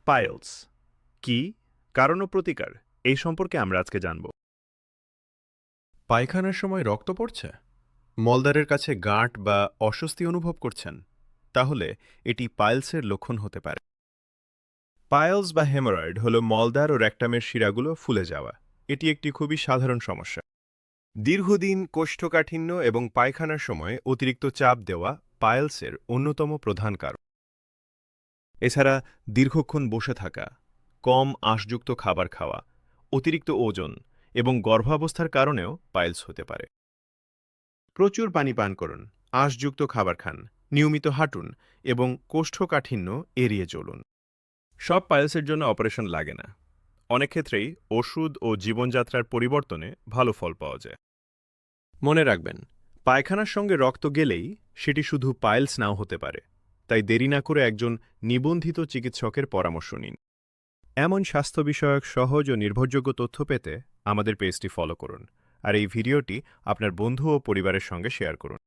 Piles কি, কারণ ও প্রতিকার এই সম্পর্কে আমরা আজকে জানব। পায়খানার সময় রক্ত পড়ছে, মলদ্বারের কাছে গাঁট বা অস্বস্তি অনুভব করছেন, তাহলে এটি পাইলসের লক্ষণ হতে পারে। পাইলস বা হেমোরয়েড হল মলদ্বার ও রেকটামের শিরাগুলো ফুলে যাওয়া। এটি একটি খুবই সাধারণ সমস্যা। দীর্ঘদিন কোষ্ঠকাঠিন্য এবং পায়খানার সময় অতিরিক্ত চাপ দেওয়া পাইলসের অন্যতম প্রধান কারণ। এছাড়া দীর্ঘক্ষণ বসে থাকা, কম আঁশযুক্ত খাবার খাওয়া, অতিরিক্ত ওজন এবং গর্ভাবস্থার কারণেও পাইলস হতে পারে। প্রচুর পানি পান করুন, আঁশযুক্ত খাবার খান, নিয়মিত হাঁটুন এবং কোষ্ঠকাঠিন্য এড়িয়ে চলুন। সব পাইলসের জন্য অপারেশন লাগে না। অনেক ক্ষেত্রেই ওষুধ ও জীবনযাত্রার পরিবর্তনে ভালো ফল পাওয়া যায়। মনে রাখবেন, পায়খানার সঙ্গে রক্ত গেলেই সেটি শুধু পাইলস নাও হতে পারে। তাই দেরি না করে একজন নিবন্ধিত চিকিৎসকের পরামর্শ নিন। এমন স্বাস্থ্য বিষয়ক সহজ ও নির্ভরযোগ্য তথ্য পেতে আমাদের পেজটি ফলো করুন আর এই ভিডিওটি আপনার বন্ধু ও পরিবারের সঙ্গে শেয়ার করুন।